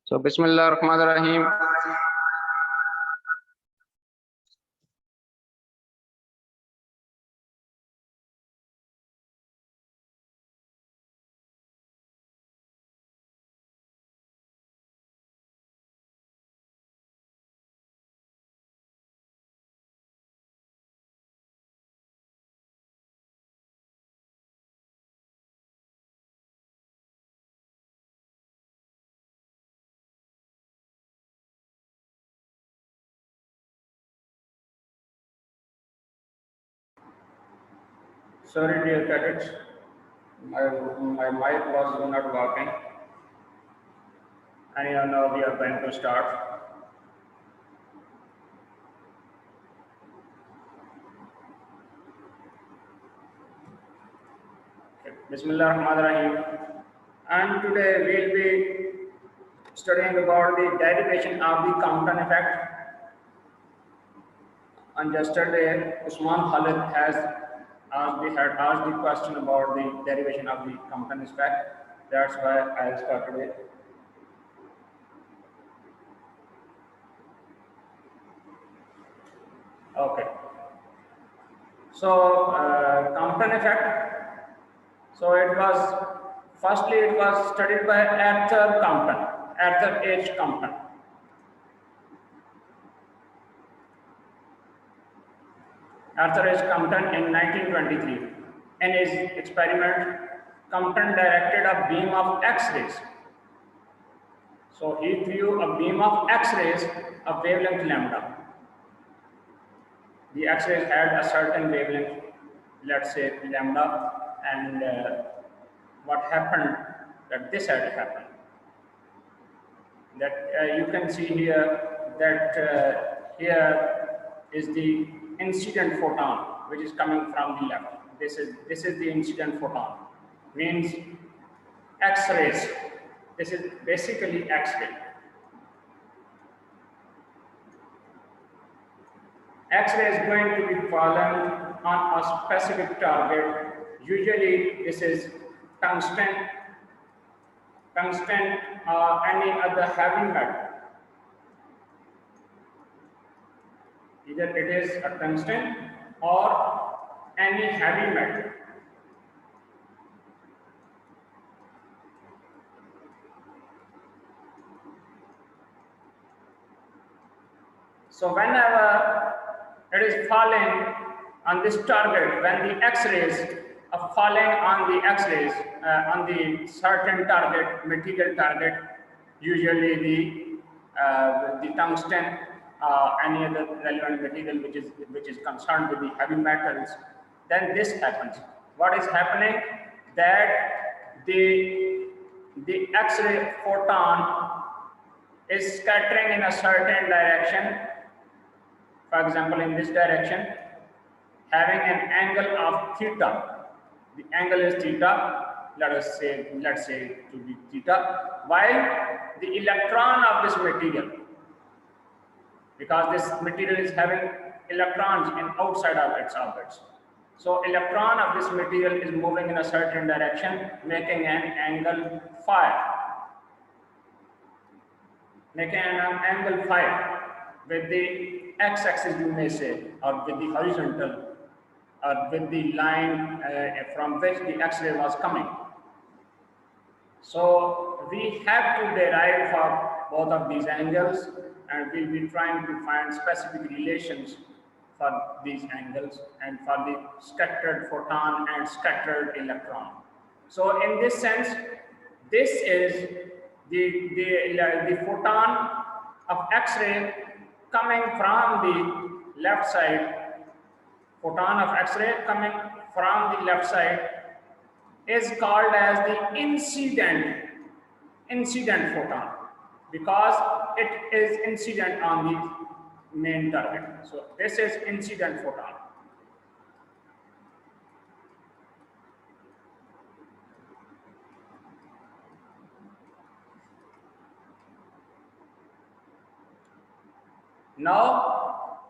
So, Bismillah ar-Rahman ar-Rahim. Sorry, dear cadets, my mic was not working. And now we are going to start. Bismillah ar-Rahman ar-Rahim. And today we'll be studying about the derivation of the Compton effect. And yesterday, Usman Khalid had asked the question about the derivation of the Compton effect. That's why I started it. Okay. So, Compton effect. So it was studied by Arthur H. Compton. Arthur H. Compton in 1923. In his experiment, Compton directed a beam of X-rays. So he threw a beam of X-rays of wavelength lambda. The X-rays had a certain wavelength, let's say lambda, and what happened that this had happened. That you can see here that here is the incident photon which is coming from the left. This is the incident photon, means X-rays. This is basically X-ray. X-ray is going to be fallen on a specific target. Usually this is tungsten or any other heavy metal. Either it is a tungsten or any heavy metal. So whenever it is falling on this target, when the X-rays are falling on the X-rays on the certain target, material target, usually the tungsten, any other relevant material which is concerned with the heavy metals, then this happens. What is happening? That the X-ray photon is scattering in a certain direction. For example, in this direction, having an angle of theta. The angle is theta. Let's say to be theta. While the electron of this material, because this material is having electrons in outside of its orbits, so electron of this material is moving in a certain direction, making an angle phi. Making an angle phi with the x-axis, you may say, or with the horizontal, or with the line from which the X-ray was coming. So we have to derive for both of these angles, and we'll be trying to find specific relations for these angles and for the scattered photon and scattered electron. So in this sense, this is the photon of X-ray coming from the left side. Photon of X-ray coming from the left side is called as the incident photon, because it is incident on the main target. So this is incident photon. . Now,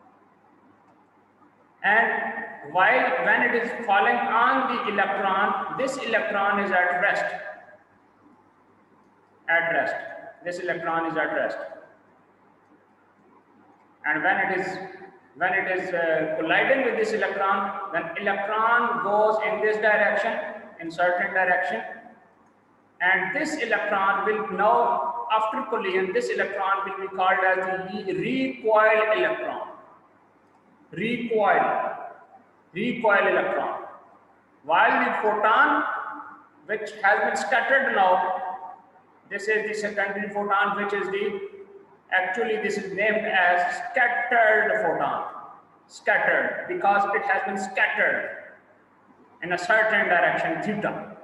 and while when it is falling on the electron, this electron is at rest. At rest. This electron is at rest. And when it is colliding with this electron, then electron goes in this direction, in certain direction, and this electron will now, after collision, this electron will be called as the recoil electron. Recoil electron. While the photon, which has been scattered now, this is the secondary photon, which is actually this is named as scattered photon. Scattered, because it has been scattered in a certain direction, theta.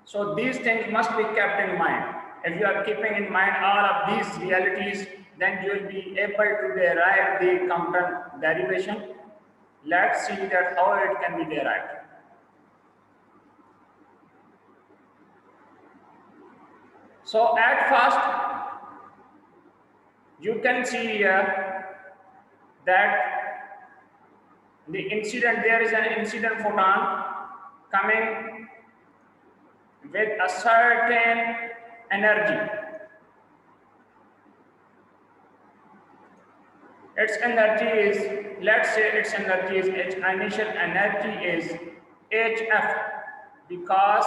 So these things must be kept in mind. If you are keeping in mind all of these realities, then you will be able to derive the Compton derivation. Let's see that how it can be derived. So at first, you can see here that there is an incident photon coming with a certain energy. Its energy is, let's say its energy is its initial energy is HF, because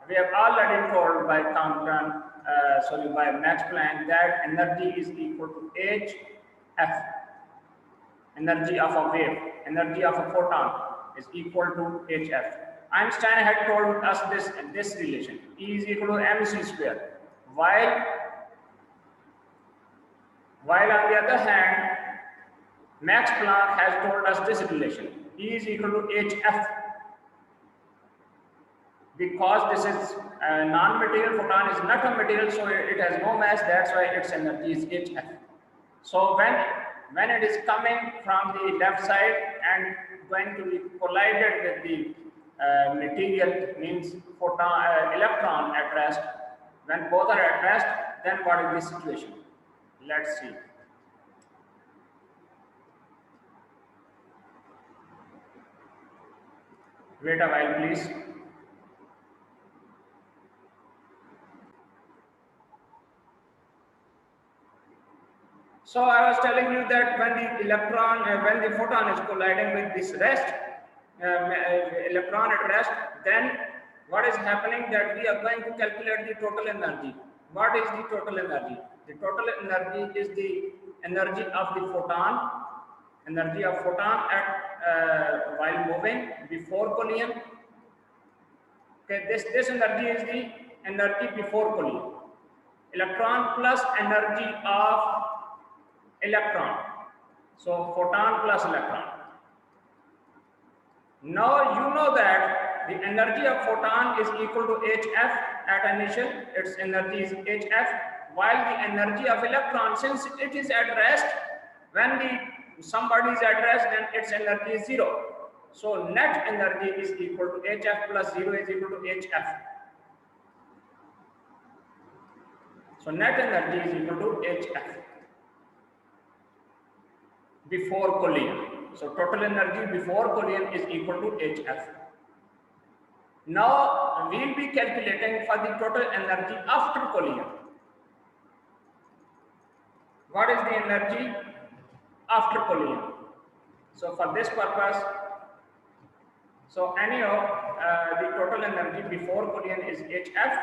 we have already told by Compton, by Max Planck, that energy is equal to HF. Energy of a wave, energy of a photon is equal to HF. Einstein had told us this relation, E is equal to mc square. While on the other hand, Max Planck has told us this relation, E is equal to HF. Because this is a non-material, photon is not a material, so it has no mass, that's why its energy is HF. So when it is coming from the left side and going to be collided with the material, means photon, electron at rest, when both are at rest, then what is the situation? Let's see. Wait a while, please. So I was telling you that when the photon is colliding with this electron at rest, then what is happening, that we are going to calculate the total energy. What is the total energy? The total energy is the energy of the photon, at while moving before collision. Okay, this energy is the energy before collision. Electron plus energy of electron. So photon plus electron. Now you know that the energy of photon is equal to HF at initial, its energy is HF, while the energy of electron, since it is at rest, when somebody is at rest, then its energy is 0. So net energy is equal to HF plus 0 is equal to HF. So net energy is equal to HF before collision. So total energy before collision is equal to HF. Now we will be calculating for the total energy after collision. What is the energy after collision? So for this purpose, so anyhow, the total energy before collision is HF.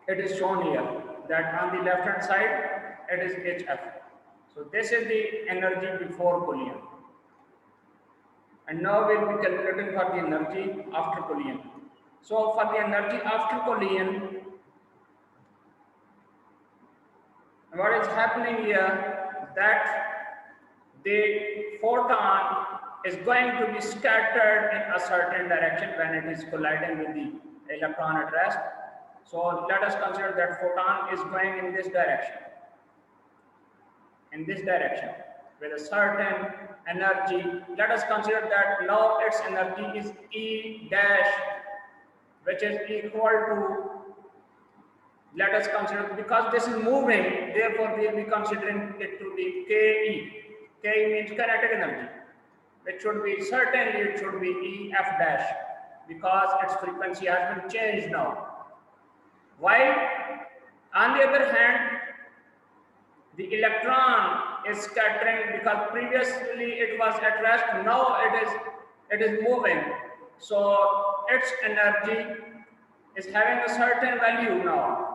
It is shown here that on the left hand side it is HF. So this is the energy before collision. And now we will be calculating for the energy after collision. So for the energy after collision, what is happening here, that the photon is going to be scattered in a certain direction when it is colliding with the electron at rest. So let us consider that photon is going in this direction. With a certain energy. Let us consider that now its energy is E dash, which is equal to Let us consider, because this is moving, therefore we will be considering it to be Ke. Ke means kinetic energy. It should be, certainly it should be EF dash, because its frequency has been changed now. While on the other hand, the electron is scattering, because previously it was at rest, now it is moving. So its energy is having a certain value now.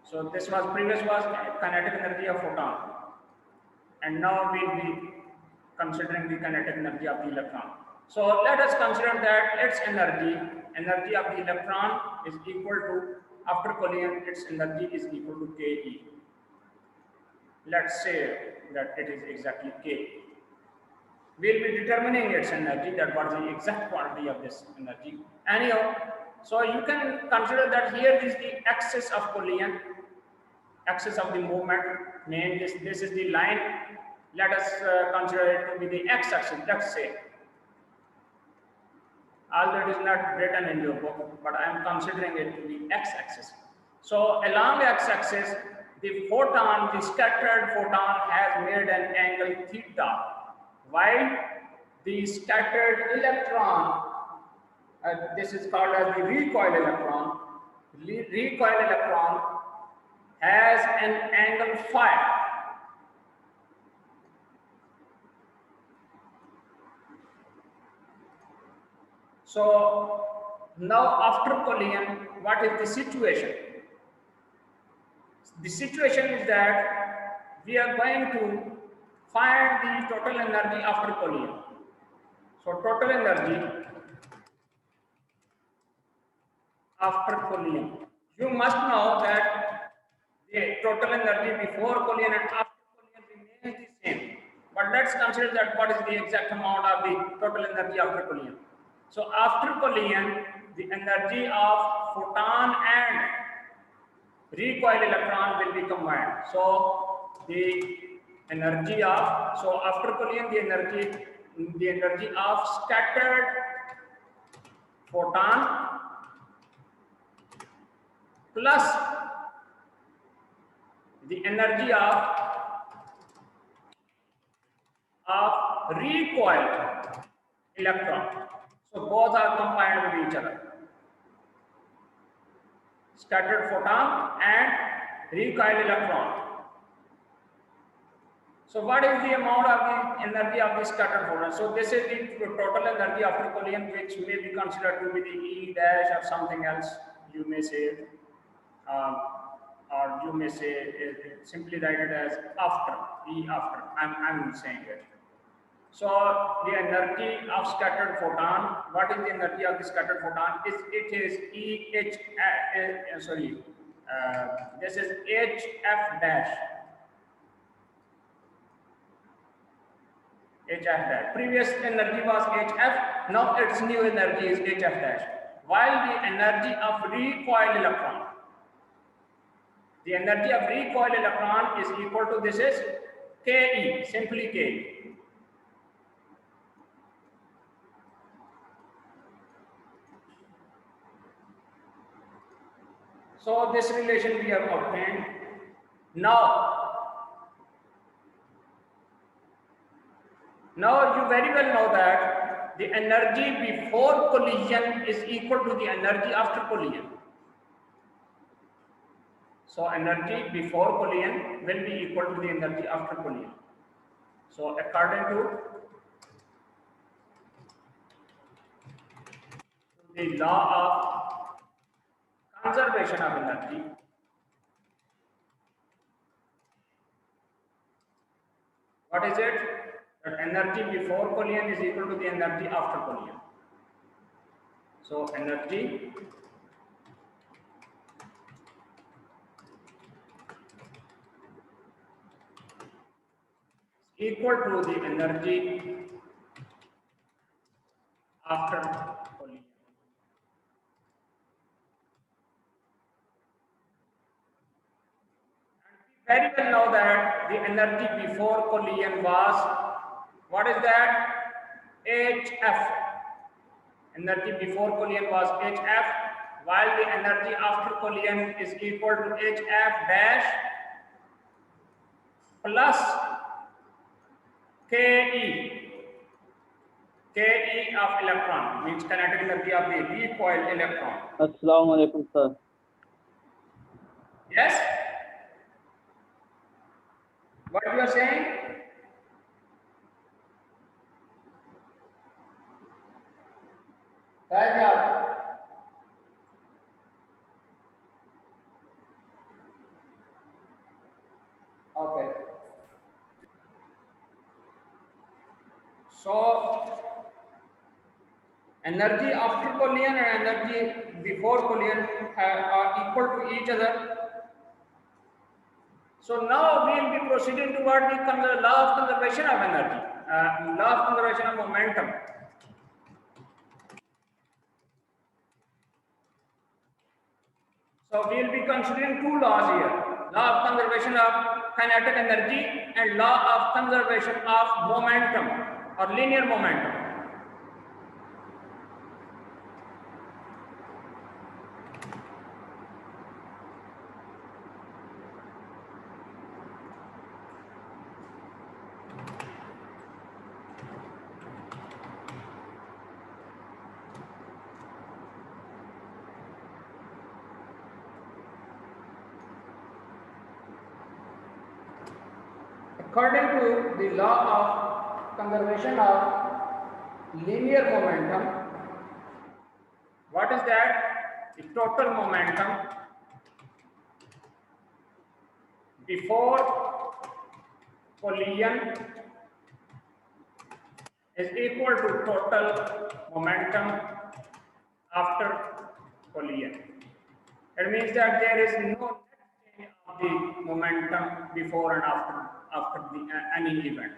So this was, previous was kinetic energy of photon, and now we'll be considering the kinetic energy of the electron. So let us consider that its energy of the electron is equal to, after collision, its energy is equal to Ke. Let's say that it is exactly K. We'll be determining its energy, that what is the exact quantity of this energy. Anyhow, so you can consider that here is the axis of collision, axis of the movement. Name this is the line. Let us consider it to be the x-axis. Let's say, although it is not written in your book, but I am considering it to be x-axis. So along x-axis, the photon, the scattered photon, has made an angle theta, while the scattered electron, this is called as the recoil electron, has an angle phi. So now after collision, what is the situation? The situation is that we are going to find the total energy after collision. So total energy after collision. You must know that the total energy before collision and after collision remains the same. But let's consider that what is the exact amount of the total energy after collision. So after collision, the energy of photon and recoil electron will be combined. So the energy of, so after collision, the energy of scattered photon plus the energy of recoil electron. So both are combined with each other. Scattered photon and recoil electron. So what is the amount of the energy of the scattered photon? So this is the total energy after collision, which may be considered to be the E dash or something else, you may say, or you may say simply write it as after, E after. I'm saying it. So the energy of scattered photon, what is the energy of the scattered photon? It is this is HF dash. HF dash. Previous energy was HF, now its new energy is HF dash. While the energy of recoil electron, the energy of recoil electron is equal to, this is Ke, simply Ke. So this relation we have obtained. Now you very well know that the energy before collision is equal to the energy after collision. So energy before collision will be equal to the energy after collision. So according to the law of conservation of energy, what is it? That energy before collision is equal to the energy after collision. So energy equal to the energy after collision. And we very well know that the energy before collision was, what is that? HF. energy before collision was hf, while the energy after collision is equal to hf dash plus ke. Ke of electron means kinetic energy of the recoiled electron. Assalamu alaikum, sir. Yes? What you are saying? Okay. So, energy after collision and energy before collision are equal to each other. So now we will be proceeding toward the law of conservation of energy, law of conservation of momentum. So we will be considering two laws here: law of conservation of kinetic energy and law of conservation of momentum or linear momentum. According to the law of conservation of linear momentum, what is that? The total momentum before collision is equal to total momentum after collision. It means that there is no net change of the momentum before and after any event.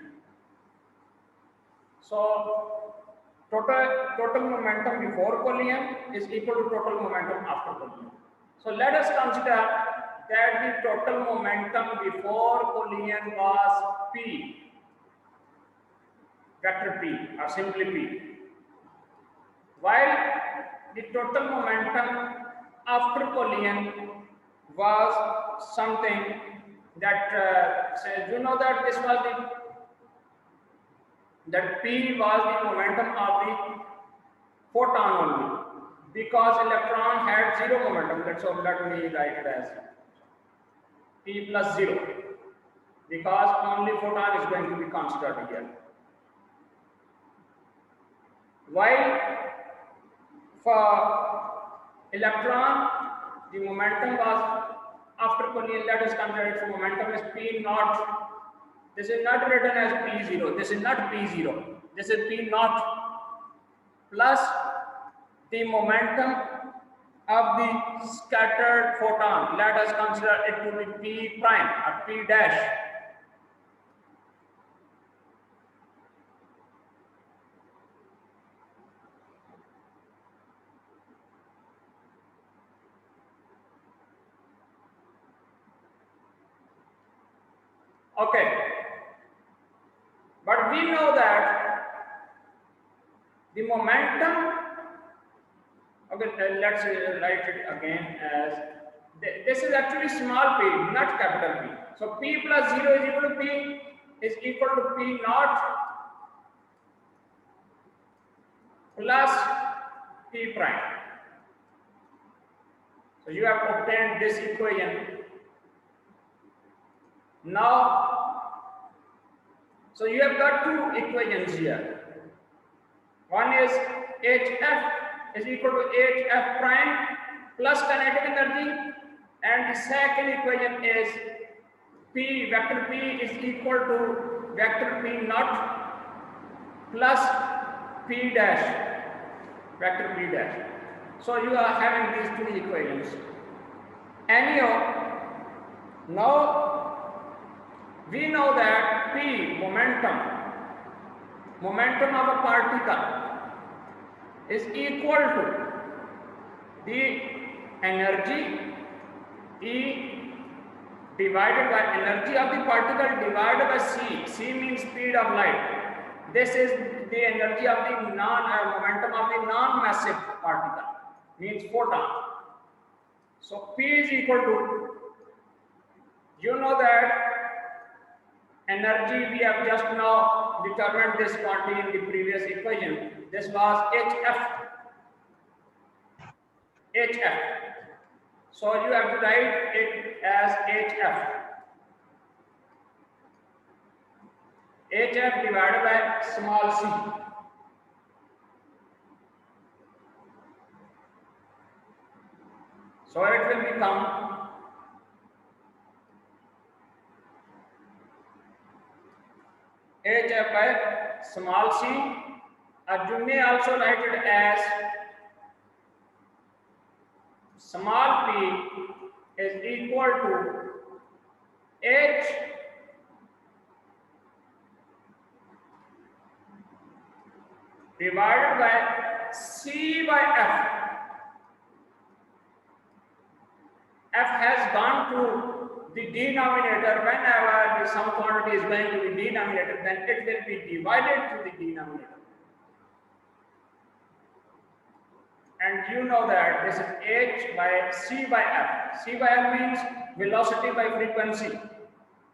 So total momentum before collision is equal to total momentum after collision. So let us consider that the total momentum before collision was P, vector P or simply P, while the total momentum after collision was something that says, you know that this was that P was the momentum of the photon only, because electron had zero momentum. That's all. Let me write it as P plus 0, because only photon is going to be considered here. While for electron, the momentum was after collision. Let us consider its momentum is P naught. This is not written as P0. This is not P0. This is P naught plus the momentum of the scattered photon. Let us consider it to be P prime or P dash. Okay, but we know that the momentum, okay, let's write it again as, this is actually small p, not capital P. So P plus 0 is equal to P is equal to P naught plus P prime. So you have obtained this equation. Now, so you have got two equations here. One is HF is equal to HF prime plus kinetic energy, and the second equation is P, vector P is equal to vector P naught plus P dash, vector P dash. So you are having these two equations. Anyhow, now we know that P, momentum of a particle is equal to the energy E divided by energy of the particle divided by c. C means speed of light, This is the energy of the momentum of the non-massive particle, means photon. So P is equal to, you know that energy, we have just now determined this quantity in the previous equation. This was HF. HF. So you have to write it as HF. HF divided by small c. So it will become HF by small c. You may also write it as small p is equal to H divided by C by F. F has gone to the denominator. Whenever some quantity is going to the denominator, then it will be divided to the denominator. And you know that this is H by C by F. C by F means velocity by frequency.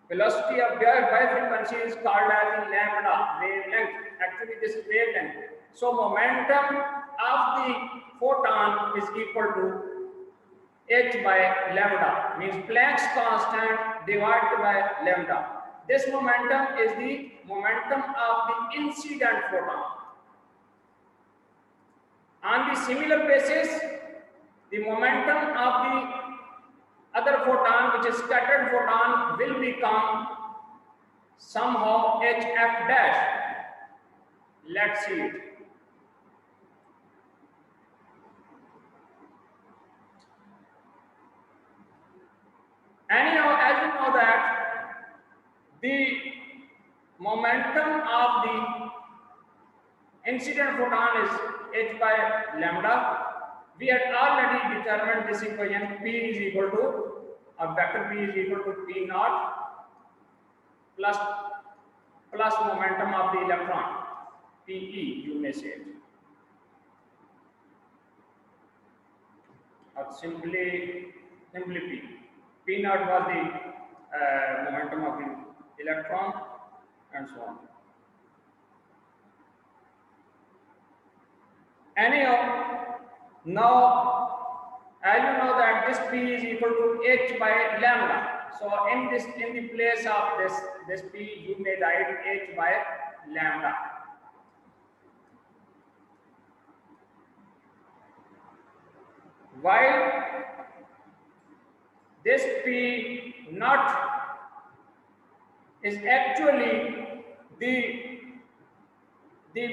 Velocity of by frequency is called as the lambda, wavelength. Actually, this is wavelength. So momentum of the photon is equal to h by lambda, means Planck's constant divided by lambda. This momentum is the momentum of the incident photon. On the similar basis, the momentum of the other photon, which is scattered photon, will become somehow HF dash. Let's see it. Anyhow, as you know that the momentum of the incident photon is h by lambda. We had already determined this equation. P is equal to a vector P is equal to P naught plus momentum of the electron, PE, you may say it. Or simply P. P naught was the momentum of the electron, and so on. Anyhow, now as you know that this P is equal to h by lambda. So in the place of this P, you may write h by lambda. While this P naught is actually the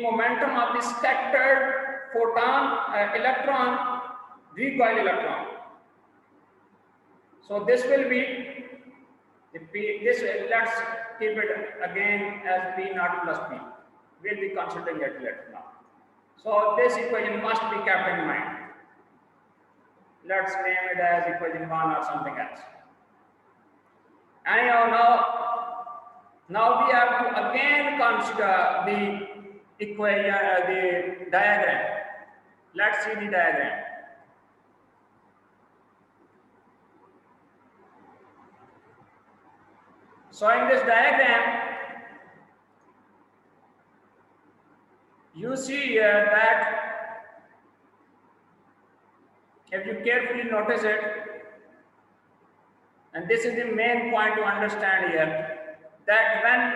momentum of the scattered photon, electron, recoil electron. So this will be the P. Let's keep it again as P naught plus P. We'll be considering it later now. So this equation must be kept in mind. Let's name it as equation 1 or something else. Anyhow, now we have to again consider the equation, the diagram. Let's see the diagram. So in this diagram, you see here that if you carefully notice it, and this is the main point to understand here, that when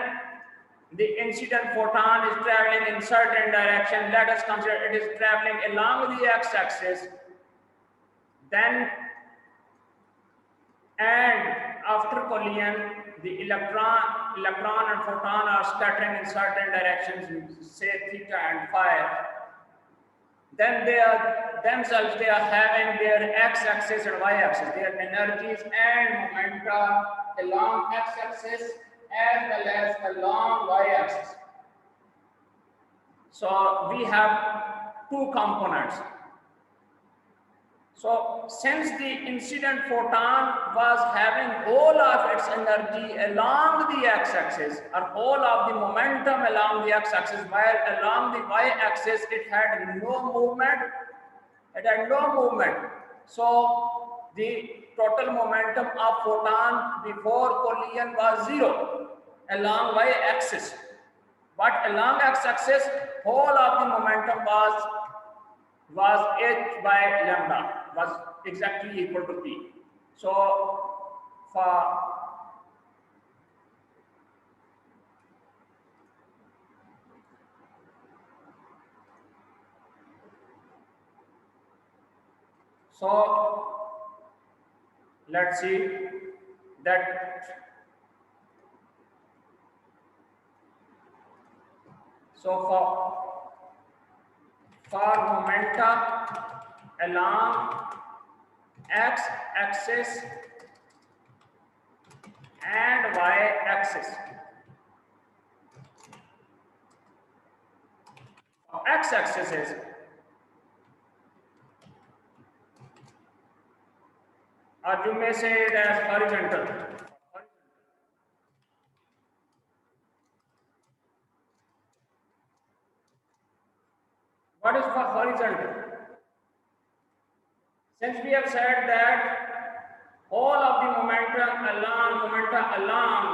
the incident photon is traveling in certain direction, let us consider it is traveling along the x-axis, then and after collision, the electron and photon are scattering in certain directions, say theta and phi. Then they are having their x-axis and y-axis, their energies and momenta along x-axis as well as along y-axis. So we have two components. So since the incident photon was having all of its energy along the x-axis, or all of the momentum along the x-axis, while along the y-axis it had no movement, So the total momentum of photon before collision was 0 along y-axis. But along x-axis, whole of the momentum was h by lambda, was exactly equal to p. So for let's see that. So for momenta along x-axis and y-axis, x-axis is or you may say it as horizontal. What is for horizontal? Since we have said that all of the momenta along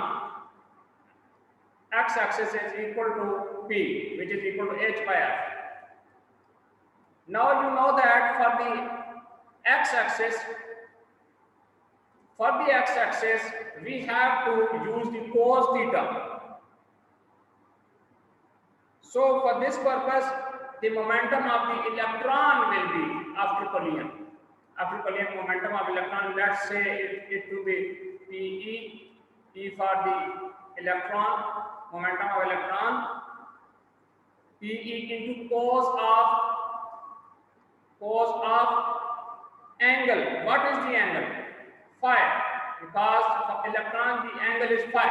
x-axis is equal to p, which is equal to h by f. Now you know that for the x-axis, we have to use the cos theta. So for this purpose, the momentum of the electron will be after collision. After collision, momentum of electron, let's say it will be Pe, P for the electron, momentum of electron, Pe into cos of angle. What is the angle? Phi. Because for electron the angle is phi.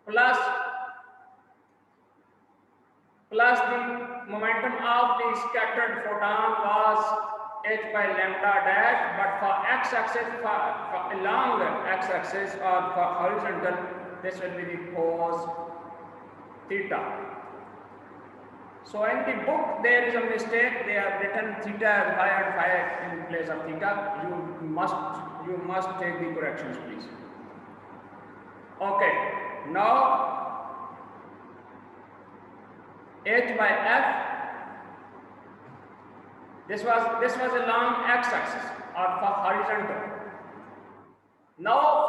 Plus the momentum of the scattered photon was h by lambda dash, but for x-axis, for along x-axis or for horizontal, this will be the cos theta. So in the book there is a mistake. They have written theta as phi and phi in place of theta. You must take the corrections, please. Okay. Now h by f. This was along x-axis or for horizontal. Now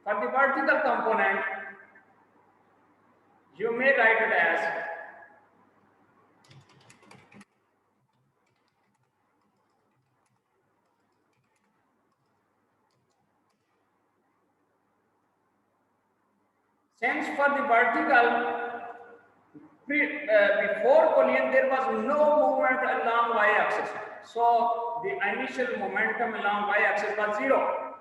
for the vertical component, you may write it as since for the vertical before collision there was no movement along y-axis, so the initial momentum along y-axis was 0.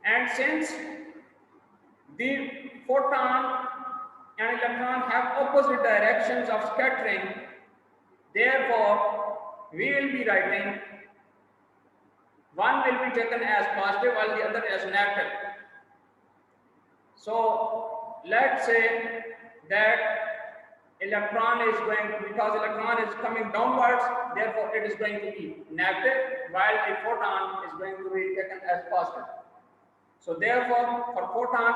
And since the photon and electron have opposite directions of scattering, therefore we will be writing one will be taken as positive while the other as negative. So let's say that electron is because electron is coming downwards, therefore it is going to be negative, while a photon is going to be taken as positive. So therefore for photon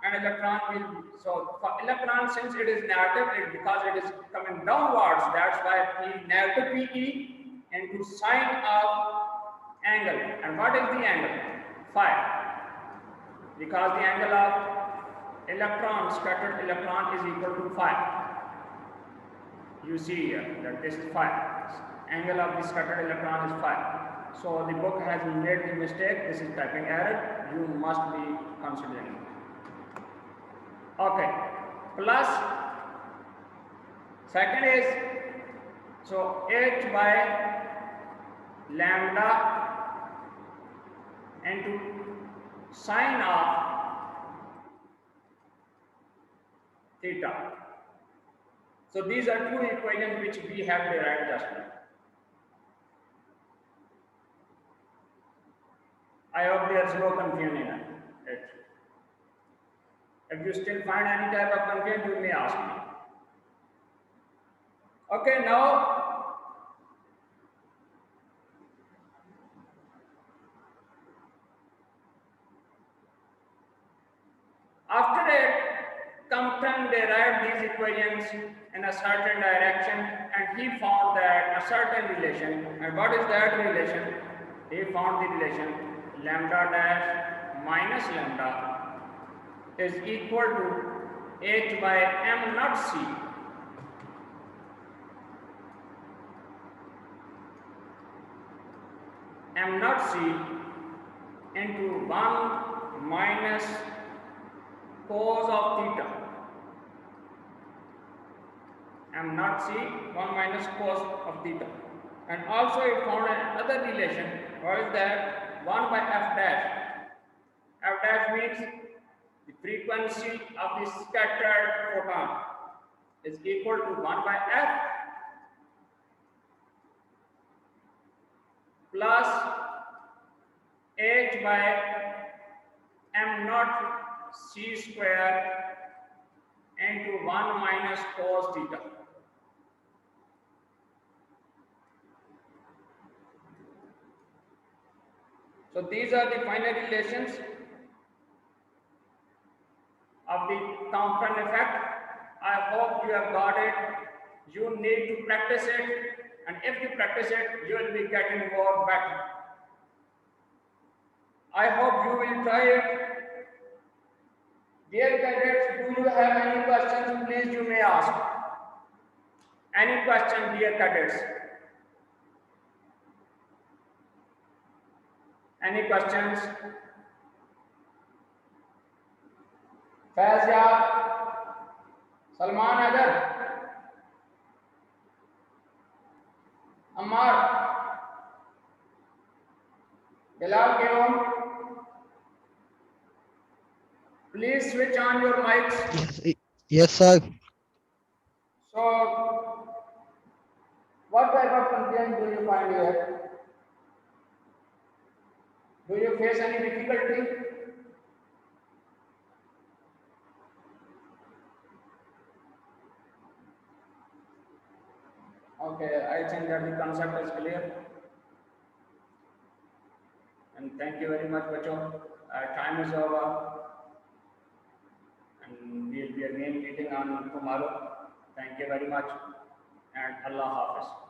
and electron will be, so for electron, since it is negative, because it is coming downwards, that's why P negative Pe into sine of angle. And what is the angle? Phi. Because the angle of scattered electron is equal to phi. You see here that this is phi. Angle of the scattered electron is phi. So the book has made the mistake. This is typing error. You must be considering it. Okay. Plus second is, so h by lambda into sine of theta. So these are two equations which we have derived just now. I hope there is no confusion in it. If you still find any type of confusion, you may ask me. Okay, now after it, Compton derived these equations in a certain direction, and he found that a certain relation. And what is that relation? He found the relation lambda dash minus lambda is equal to h by m naught c. M naught c into 1 minus cos of theta. M naught c 1 minus cos of theta. And also it found another relation. What is that? 1 by f dash. F dash means the frequency of the scattered photon is equal to 1 by f plus h by m naught c square into 1 minus cos theta. So these are the final relations of the Compton effect. I hope you have got it. You need to practice it, and if you practice it, you will be getting more better. I hope you will try it. Dear cadets, do you have any questions? Please, you may ask. Any question, dear cadets? Any questions? Fazia, Salman Adar, Ammar, Bilal Keom. Please switch on your mics. Yes, sir. So, what type of confusion do you find here? Do you face any difficulty? Okay, I think that the concept is clear. And thank you very much, Bacho. Time is over. And we'll be again meeting on tomorrow. Thank you very much. And Allah Hafiz.